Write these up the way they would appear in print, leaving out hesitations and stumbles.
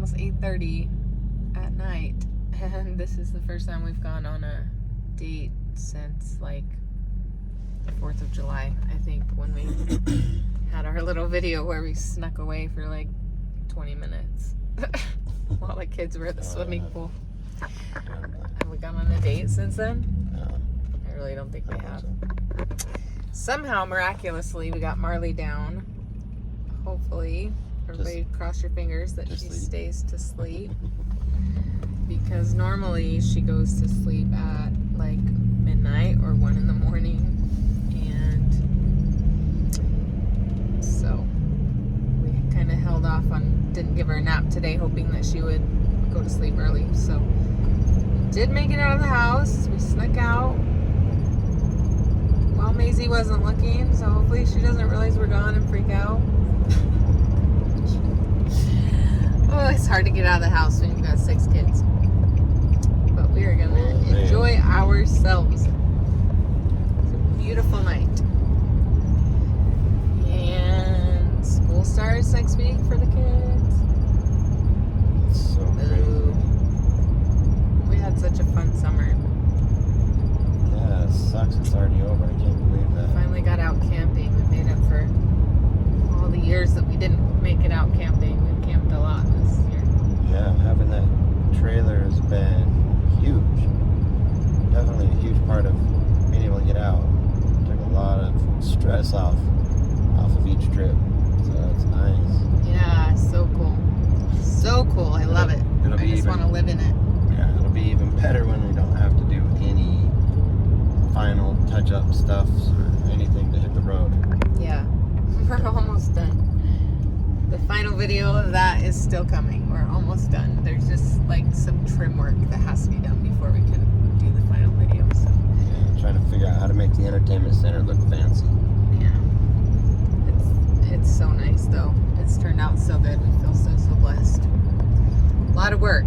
almost 8:30 at night, and this is the first time we've gone on a date since like the 4th of July, I think, when we had our little video where we snuck away for like 20 minutes while the kids were at the swimming pool. Have we gone on a date since then? I really don't think we have. Somehow, miraculously, we got Marley down. Hopefully, everybody cross your fingers that she stays to sleep. Because normally she goes to sleep at like midnight or 1 in the morning. And so we kind of held off on, didn't give her a nap today, hoping that she would go to sleep early. So we did make it out of the house. We snuck out while Maisie wasn't looking. So hopefully she doesn't realize we're gone and freak out. Oh, it's hard to get out of the house when you've got 6 kids. But we are going to enjoy ourselves. It's a beautiful night. And school starts next week for the kids. It's so crazy. We had such a fun summer. Yeah, it sucks. It's already over. I can't believe that. Finally got out camping. We made up for all the years that we didn't make it out camping. We camped a lot this year. Yeah, having that trailer has been huge. Definitely a huge part of being able to get out. Took a lot of stress off of each trip. So that's nice. Yeah, so cool. So cool. I love it. I just want to live in it. Yeah, it'll be even better when we don't have to do any final touch-up stuff or anything to hit the road. Yeah, we're almost done. The final video of that is still coming. We're almost done. There's just like some trim work that has to be done before we can do the final video. So. Yeah, trying to figure out how to make the entertainment center look fancy. Yeah, it's so nice though. It's turned out so good. We feel so blessed. A lot of work.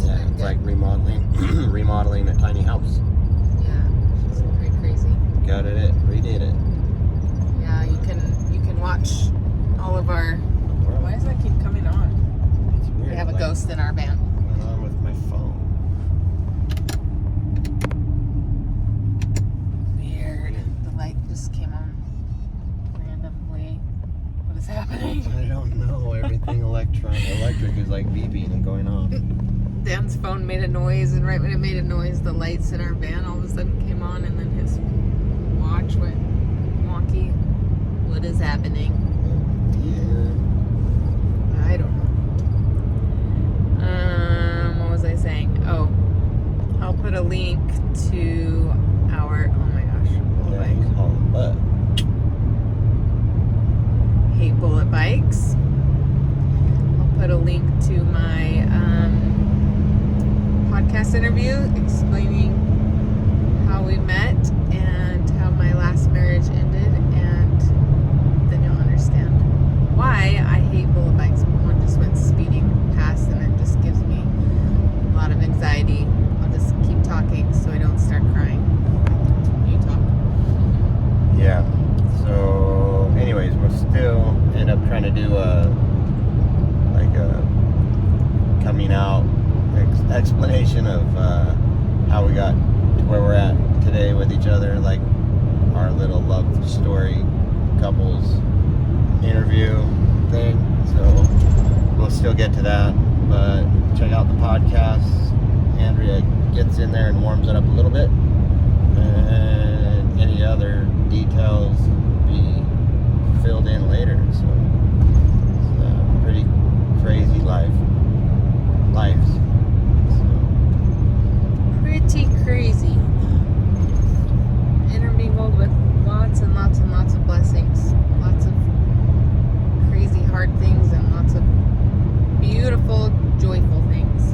Yeah, it's like remodeling a tiny house. Yeah, it's pretty crazy. Gutted it, redid it. Yeah, you can watch all of our. Why does that keep coming on? It's weird. We have a ghost in our van. Went on with my phone. Weird. The light just came on randomly. What is happening? I don't know. Everything electric is like beeping and going off. Dan's phone made a noise, and right when it made a noise, the lights in our van all of a sudden came on, and then his watch went wonky. What is happening? Yeah. I don't know. What was I saying? Oh, I'll put a link to our, oh my gosh, He's hauling butt. Hate Bullet Bikes. I'll put a link to my podcast interview explaining how we met and how my last marriage ended, and then you'll understand why I hate bullet bikes. One just went speeding past, and it just gives me a lot of anxiety. I'll just keep talking so I don't start crying. You talk. Yeah. So, anyways, we'll still end up trying to do a coming out explanation of how we got to where we're at today with each other, like our little love story couples interview thing. So we'll still get to that, but check out the podcast. Andrea gets in there and warms it up a little bit, and any other details will be filled in later. So it's a pretty crazy lives. Pretty crazy. Intermingled with lots and lots and lots of blessings. Lots of crazy hard things and lots of beautiful, joyful things.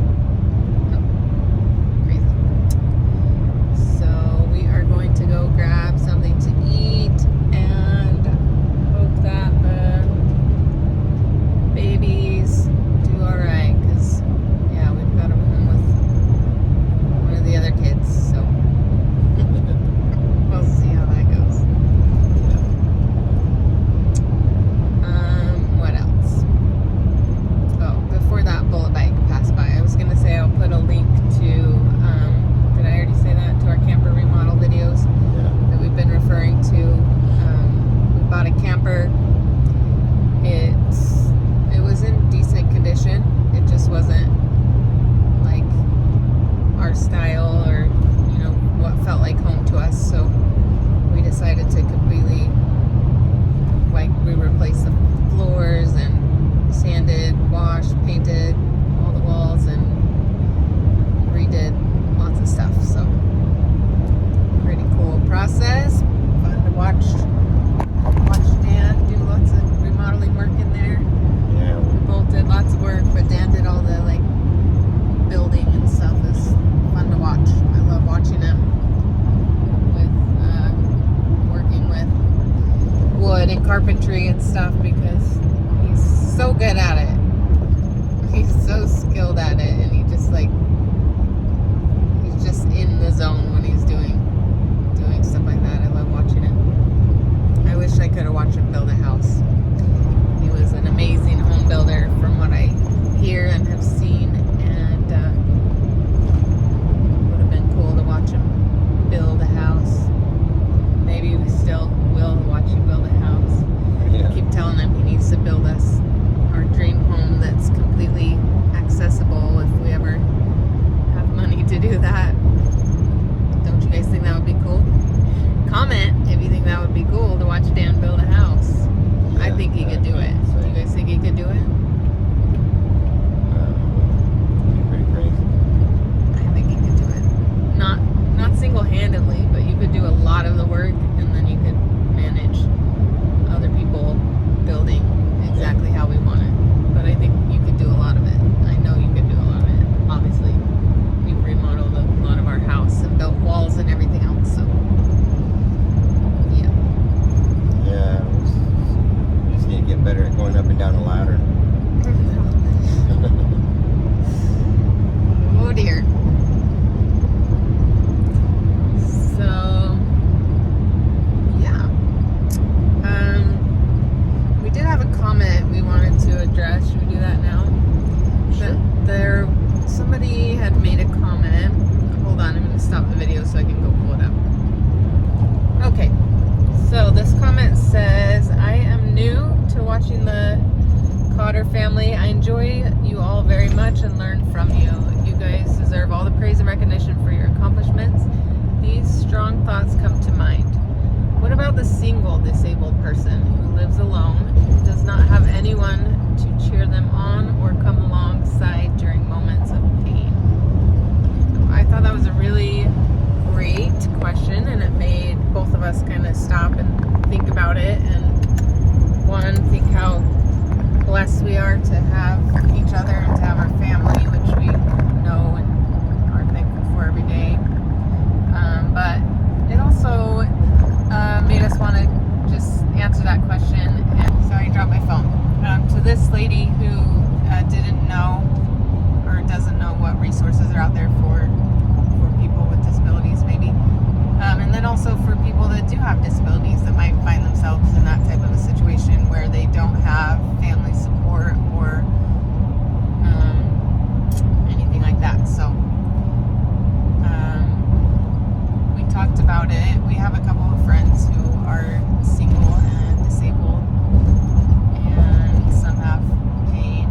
Oh, crazy. So we are going to go grab something to eat and hope that the carpentry and stuff because he's so good at it. He's so skilled at it, and he's just in the zone when he's doing stuff like that. I love watching it. I wish I could have watched him build a house. He was an amazing home builder from what I hear and have seen, and would have been cool to watch him build a house. Maybe we still will watch him build a house. Yeah. I keep telling him he needs to build us our dream home that's completely accessible if we ever have money to do that. Don't you guys think that would be cool? Comment if you think that would be cool to watch Dan build a house. I think he could do it. Do you guys think he could do it? Pretty crazy. I think he could do it. Not single-handedly, but you could do a lot of the work, and then you could manage other people building exactly how we want it. But I think you could do a lot of it. I know you could do a lot of it. Obviously, we've remodeled a lot of our house and built walls and everything else. So, yeah. Yeah, we just need to get better at going up and down a ladder. Oh dear. So, yeah. We did have a comment we wanted to address. Should we do that now? Sure. Somebody had made a comment. Hold on, I'm going to stop the video so I can go pull it up. Okay. So this comment says, I am new to watching the Cotter family. I enjoy you all very much and learn from you. You guys deserve all the praise and recognition for your accomplishments. These strong thoughts come to mind. What about the single disabled person who lives alone, does not have anyone to cheer them on or come alongside during moments of pain? I thought that was a really great question, and it made both of us kind of stop and think about it, and one, think how blessed we are to have each other and to have our family, which we know and are thankful for every day. But it also made us want to just answer that question. And sorry, I dropped my phone. To this lady who didn't know or doesn't know what resources are out there for people with disabilities, maybe. And then also for people that do have disabilities that might find themselves in that type of a situation where they don't have family support or anything like that. So we talked about it. We have a couple of friends who are single and disabled, and some have pain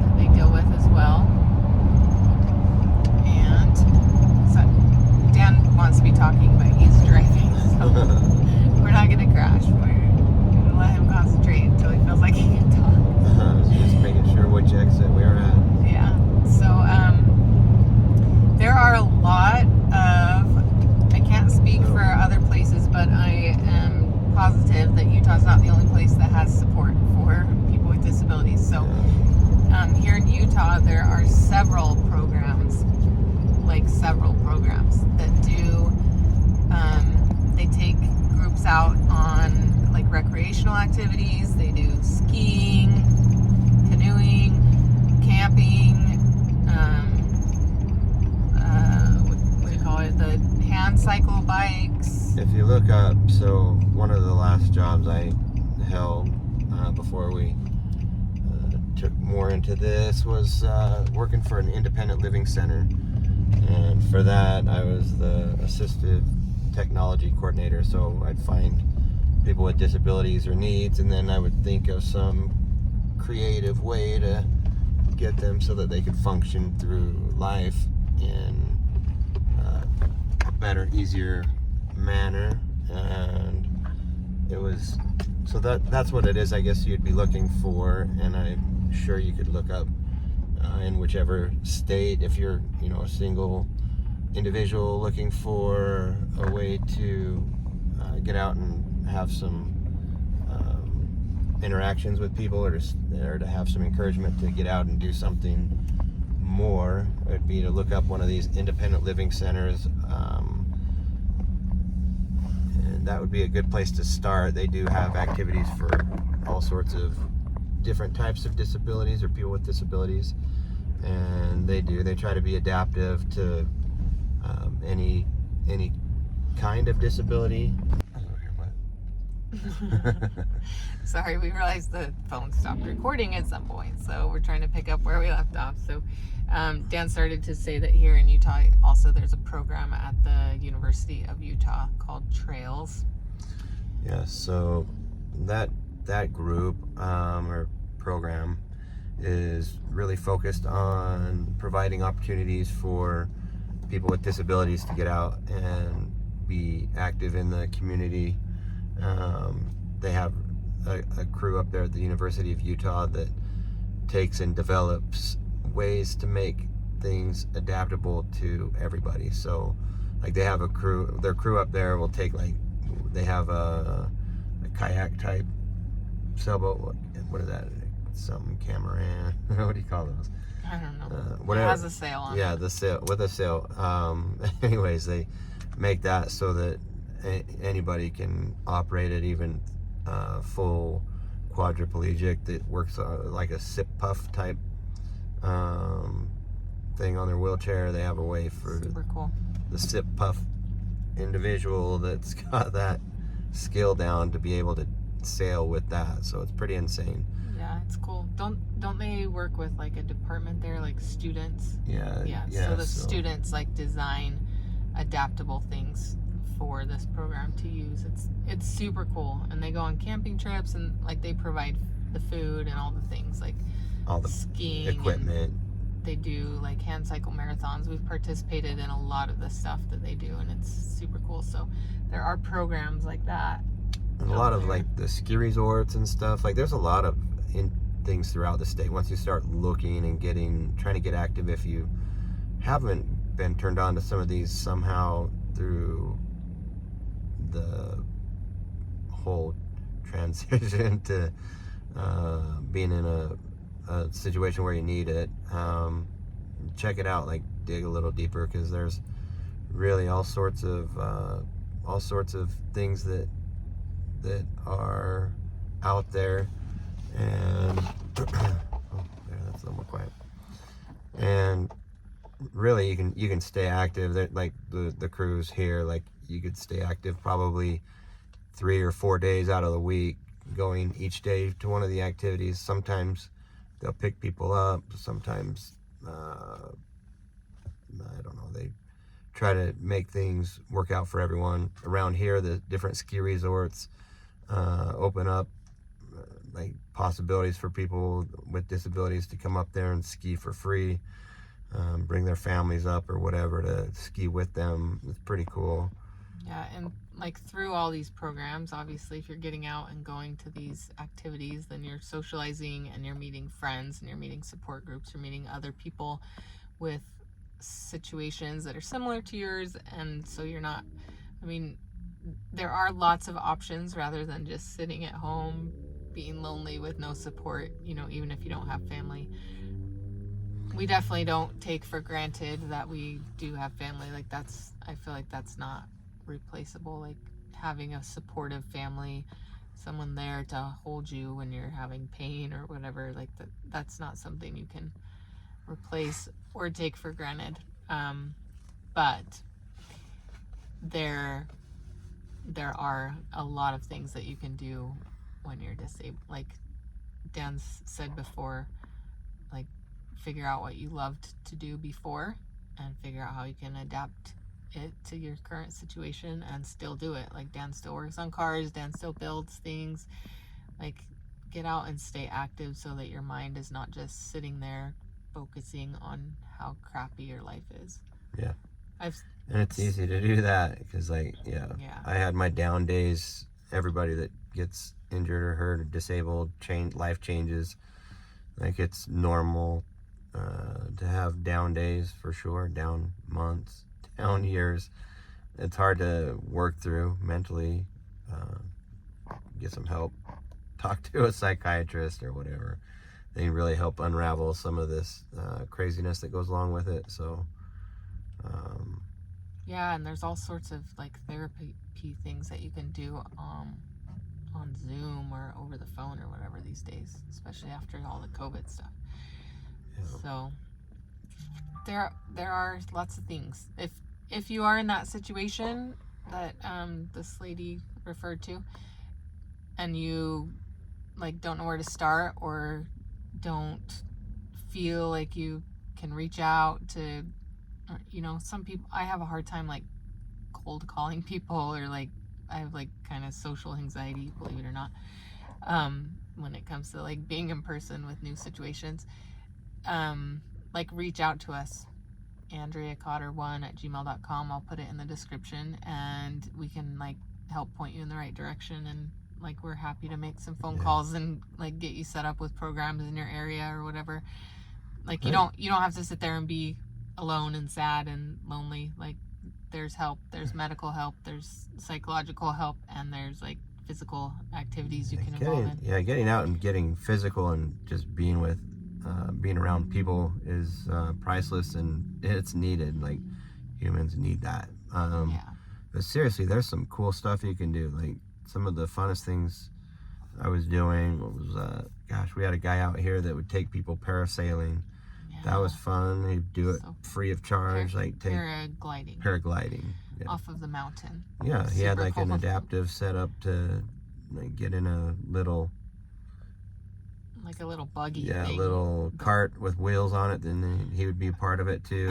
that they deal with as well. And so Dan wants to be talking, but he's driving, so we're not going to crash. We're going to let him concentrate until he feels like he can talk. Just making sure which exit we're at. Yeah. So there are a lot of, I can't speak for other places, but I am positive that Utah's not the only place that has support for people with disabilities. So here in Utah, there are several programs that do, they take groups out on like recreational activities. They do skiing, canoeing, camping, what do you call it, the hand cycle bikes. If you look up, so one of the last jobs I held before we took more into this was working for an independent living center. And for that, I was the assistive technology coordinator. So I'd find people with disabilities or needs, and then I would think of some creative way to get them so that they could function through life in a better, easier manner. And it was, so that's what it is, I guess you'd be looking for. And I'm sure you could look up in whichever state, if you're, a single individual looking for a way to get out and have some interactions with people, or to have some encouragement to get out and do something more, it'd be to look up one of these independent living centers. And that would be a good place to start. They do have activities for all sorts of different types of disabilities or people with disabilities, and they try to be adaptive to any kind of disability. Sorry, we realized the phone stopped recording at some point, so we're trying to pick up where we left off. So Dan started to say that here in Utah also there's a program at the University of Utah called Trails. Yeah, so that group or program is really focused on providing opportunities for people with disabilities to get out and be active in the community. They have a crew up there at the University of Utah that takes and develops ways to make things adaptable to everybody. So like they have their crew up there will take, like, they have a kayak type sailboat. What is that? Some catamaran. What do you call those? I don't know. Whatever. It has a sail on it. Yeah, the sail, with a sail. Anyways, they make that so that anybody can operate it, even full quadriplegic, that works like a sip puff type thing on their wheelchair. They have a way for super cool. The sip puff individual that's got that skill down to be able to sail with that. So it's pretty insane. Yeah, it's cool. Don't they work with like a department there, like students? Yeah. So the students like design adaptable things for this program to use. It's super cool, and they go on camping trips, and like they provide the food and all the things, like all the skiing equipment. They do like hand cycle marathons. We've participated in a lot of the stuff that they do, and it's super cool. So there are programs like that. And a lot of like the ski resorts and stuff. Like there's a lot of things throughout the state. Once you start looking and trying to get active, if you haven't been turned on to some of these somehow through the whole transition to being in a situation where you need it, check it out. Like dig a little deeper, because there's really all sorts of things that are out there. And oh, there, that's a little more quiet. And really, you can stay active. Like the crews here, like you could stay active probably 3 or 4 days out of the week, going each day to one of the activities. Sometimes they'll pick people up. Sometimes I don't know. They try to make things work out for everyone. Around here, the different ski resorts open up like possibilities for people with disabilities to come up there and ski for free, bring their families up or whatever to ski with them. It's pretty cool. Yeah, and like through all these programs, obviously if you're getting out and going to these activities, then you're socializing and you're meeting friends and you're meeting support groups, you're meeting other people with situations that are similar to yours. And so you're not, I mean, there are lots of options rather than just sitting at home being lonely with no support, you know, even if you don't have family. We definitely don't take for granted that we do have family. Like I feel like that's not replaceable. Like having a supportive family, someone there to hold you when you're having pain or whatever, like that's not something you can replace or take for granted. But there are a lot of things that you can do when you're disabled. Like Dan said before, like figure out what you loved to do before and figure out how you can adapt it to your current situation and still do it. Like Dan still works on cars, Dan still builds things. Like get out and stay active so that your mind is not just sitting there focusing on how crappy your life is. Yeah. And it's easy to do that because, like, I had my down days. Everybody that gets injured or hurt or disabled, life changes. Like, it's normal to have down days for sure, down months, down years. It's hard to work through mentally. Get some help. Talk to a psychiatrist or whatever. They can really help unravel some of this craziness that goes along with it. So, Yeah, and there's all sorts of like therapy things that you can do on Zoom or over the phone or whatever these days, especially after all the COVID stuff. Yeah. So there are lots of things. If you are in that situation that this lady referred to, and you like don't know where to start or don't feel like you can reach out to, some people, I have a hard time like cold calling people, or like I have like kind of social anxiety, believe it or not, when it comes to like being in person with new situations. Like reach out to us, AndreaCotter1@gmail.com. I'll put it in the description, and we can like help point you in the right direction, and like we're happy to make some phone calls and like get you set up with programs in your area or whatever. Like you don't have to sit there and be alone and sad and lonely. Like there's help, there's medical help, there's psychological help, and there's like physical activities you can involve in. Yeah, getting out and getting physical and just being around people is priceless, and it's needed. Like humans need that. But seriously, there's some cool stuff you can do. Like some of the funnest things I was doing was, we had a guy out here that would take people parasailing. That was fun. He'd do it free of charge, paragliding off of the mountain. Yeah, he had like an adaptive setup to like get in a little buggy thing. A little cart with wheels on it. Then he would be a part of it too,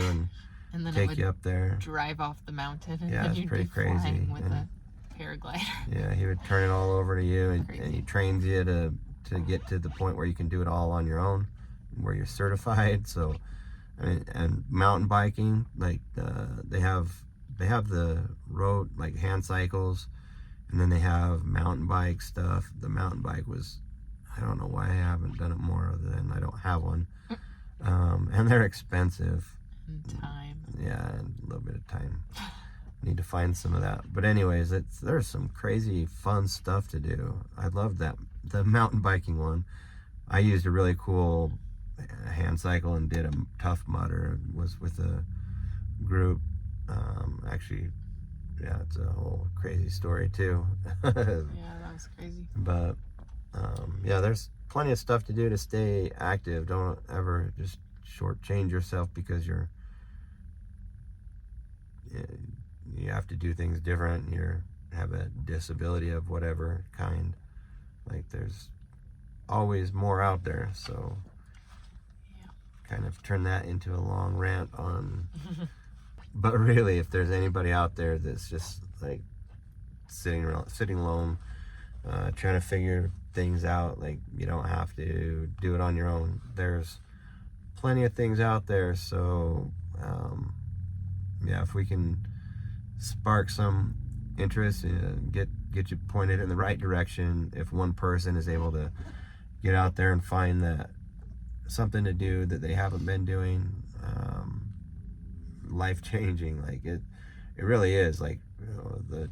and then take you up there, drive off the mountain, and then it's you'd pretty be crazy. Flying with a paraglider. Yeah, he would turn it all over to you, and he trains you to get to the point where you can do it all on your own, where you're certified. So, I mean, and mountain biking, like they have the road, like hand cycles, and then they have mountain bike stuff. The mountain bike was, I don't know why I haven't done it more other than I don't have one. And they're expensive. And time. Yeah, and a little bit of time. Need to find some of that. But anyways, there's some crazy fun stuff to do. I love that. The mountain biking one, I used a really cool hand cycle and did a Tough Mudder. It was with a group. Actually, yeah, it's a whole crazy story too. Yeah, that was crazy. But yeah, there's plenty of stuff to do to stay active. Don't ever just shortchange yourself because you have to do things different, and you have a disability of whatever kind. Like there's always more out there. So kind of turn that into a long rant on. But really, if there's anybody out there that's just like sitting alone, trying to figure things out, like you don't have to do it on your own. There's plenty of things out there. So if we can spark some interest and get you pointed in the right direction, if one person is able to get out there and find that something to do that they haven't been doing, life-changing. Like it really is. Like the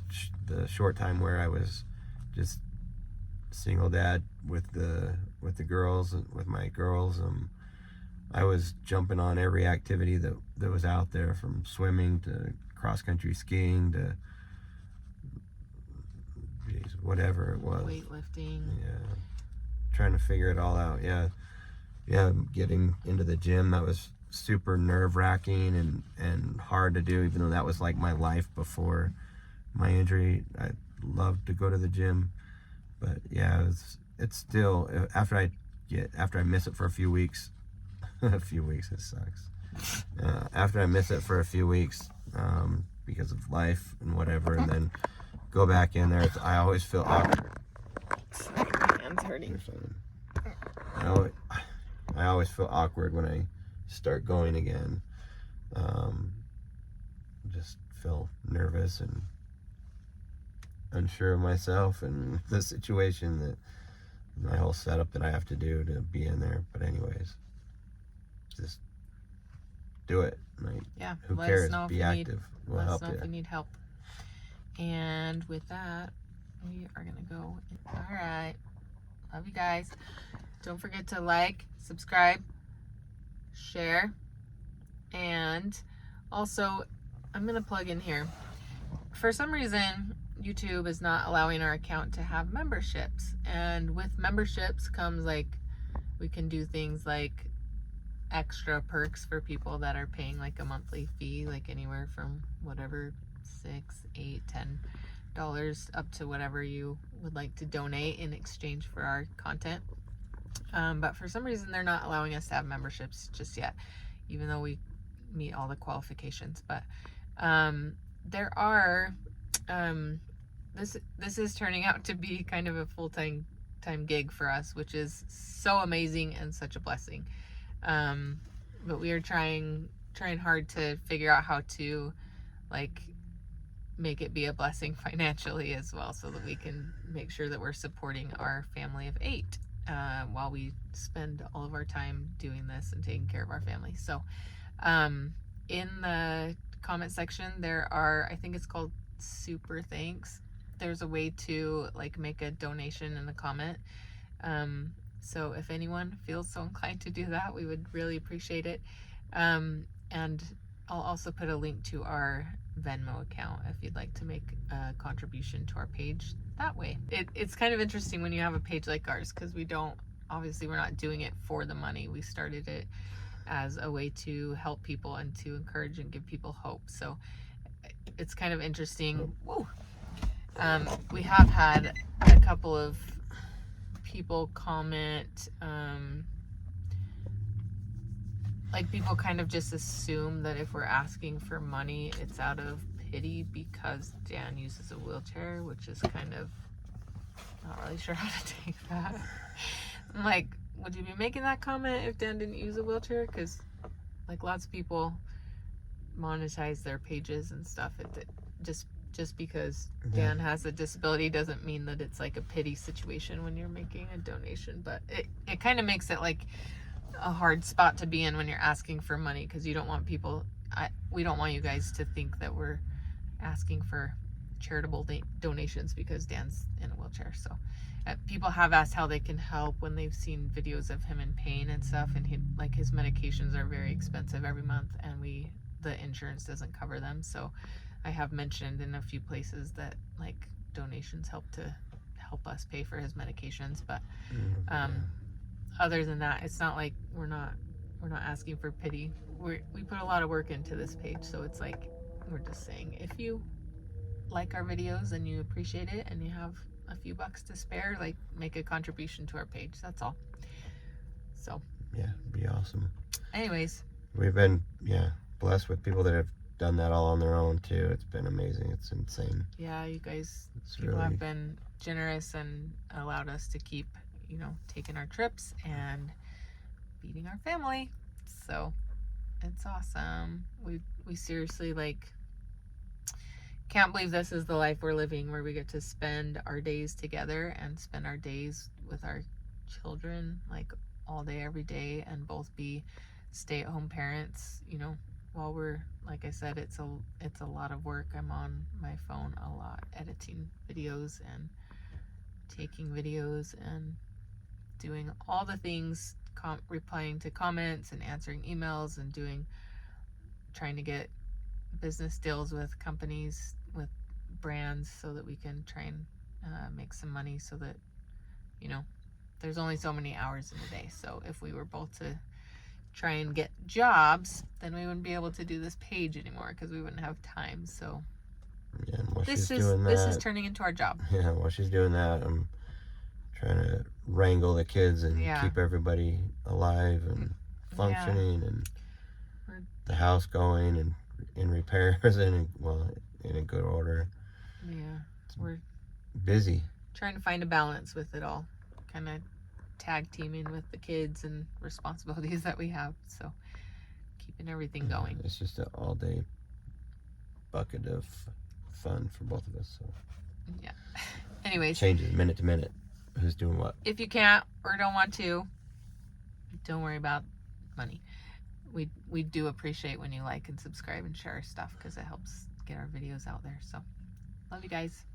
short time where I was just single dad with the girls, with my girls, I was jumping on every activity that was out there, from swimming to cross-country skiing to whatever it was, weightlifting. Yeah, trying to figure it all out. Yeah, getting into the gym, that was super nerve-wracking and hard to do, even though that was like my life before my injury. I loved to go to the gym, but yeah, it's still, after I miss it for a few weeks, it sucks. After I miss it for a few weeks because of life and whatever, and then go back in there, I always feel awkward. Sorry, my hand's hurting. I always feel awkward when I start going again. Just feel nervous and unsure of myself and the situation, that my whole setup that I have to do to be in there. But anyways, just do it. Like, who cares? Be active. We'll help you. Let us know if you need help. And with that, we are gonna go. All right, love you guys. Don't forget to like, subscribe, share, and also I'm gonna plug in here. For some reason, YouTube is not allowing our account to have memberships, and with memberships comes like we can do things like extra perks for people that are paying like a monthly fee, like anywhere from whatever $6, $8, $10 up to whatever you would like to donate in exchange for our content. But for some reason, they're not allowing us to have memberships just yet, even though we meet all the qualifications. But there are this is turning out to be kind of a full-time gig for us, which is so amazing and such a blessing. But we are trying hard to figure out how to like make it be a blessing financially as well, so that we can make sure that we're supporting our family of 8 while we spend all of our time doing this and taking care of our family. So in the comment section there are, I think it's called super thanks. There's a way to like make a donation in the comment. So if anyone feels so inclined to do that, we would really appreciate it. And I'll also put a link to our Venmo account if you'd like to make a contribution to our page that way. It's kind of interesting when you have a page like ours, because obviously we're not doing it for the money. We started it as a way to help people and to encourage and give people hope. So it's kind of interesting. Whoa. We have had a couple of people comment, like people kind of just assume that if we're asking for money, it's out of pity because Dan uses a wheelchair, which is kind of not really sure how to take that. I'm like, would you be making that comment if Dan didn't use a wheelchair? Because like lots of people monetize their pages and stuff. Just because Dan has a disability doesn't mean that it's like a pity situation when you're making a donation. But it kind of makes it like a hard spot to be in when you're asking for money, because you don't want we don't want you guys to think that we're asking for charitable donations because Dan's in a wheelchair. So people have asked how they can help when they've seen videos of him in pain and stuff, and his medications are very expensive every month, and the insurance doesn't cover them. So I have mentioned in a few places that like donations help us pay for his medications, but other than that, it's not like we're not asking for pity. We put a lot of work into this page, so it's like we're just saying, if you like our videos and you appreciate it and you have a few bucks to spare, like make a contribution to our page. That's all. So yeah, it'd be awesome. Anyways, we've been blessed with people that have done that all on their own too. It's been amazing. It's insane. Yeah, you guys, people have been generous and allowed us to keep, taking our trips and feeding our family. So it's awesome. We seriously can't believe this is the life we're living, where we get to spend our days together and spend our days with our children like all day, every day, and both be stay-at-home parents, while we're, like I said, it's a lot of work. I'm on my phone a lot, editing videos and taking videos and doing all the things, replying to comments and answering emails and trying to get business deals with companies, with brands, so that we can try and make some money, so that, there's only so many hours in a day. So if we were both to try and get jobs, then we wouldn't be able to do this page anymore, because we wouldn't have time. So this is turning into our job. Yeah, while she's doing that, I'm trying to wrangle the kids and keep everybody alive and functioning, and the house going and in repairs and in a good order. Yeah, we're busy trying to find a balance with it all, kind of tag teaming with the kids and responsibilities that we have, so keeping everything going. It's just an all-day bucket of fun for both of us. So yeah. Anyways, changes minute to minute who's doing what. If you can't or don't want to, don't worry about money. We do appreciate when you like and subscribe and share our stuff, because it helps get our videos out there. So love you guys.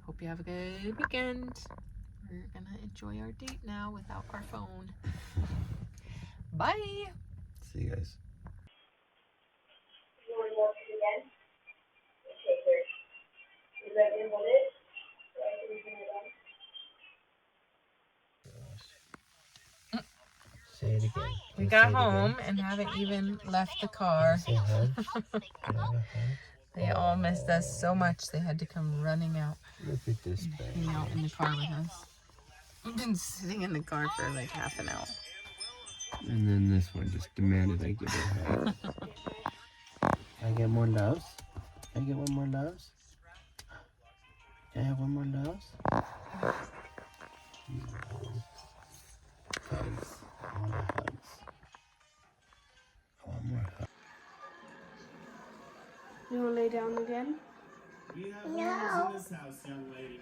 Hope you have a good weekend. We're gonna enjoy our date now without our phone. Bye. See you guys. Say it again. We got home and haven't even left the car. Say hug. Can I have a hug? They all missed us so much they had to come running out Look at this and baby. hang out in the car with us. We've been sitting in the car for like half an hour. And then this one just demanded I give her a hug. Can I get more loves? Can I get one more loves? Can I have one more loves? Hugs. I want hugs. I want more hugs. You want to lay down again? We have homes in this house, young lady.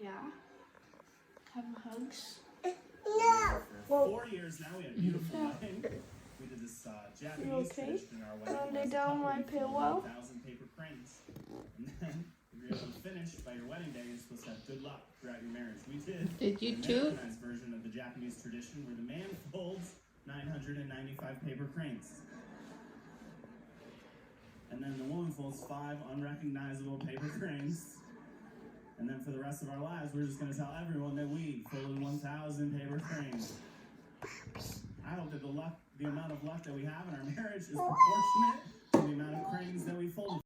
Yeah. Have hugs. For 4 years now, we had a beautiful wedding. We did this Japanese okay? tradition in our wedding. Wanna lay down my pillow? 1,000 paper cranes. And then, if you're able to finish by your wedding day, you're supposed to have good luck throughout your marriage. We did. Did you an too? Americanized version of the Japanese tradition where the man folds 995 paper cranes. And then the woman folds 5 unrecognizable paper cranes. And then for the rest of our lives, we're just going to tell everyone that we folded 1,000 paper cranes. I hope that the amount of luck that we have in our marriage is proportionate to the amount of cranes that we folded.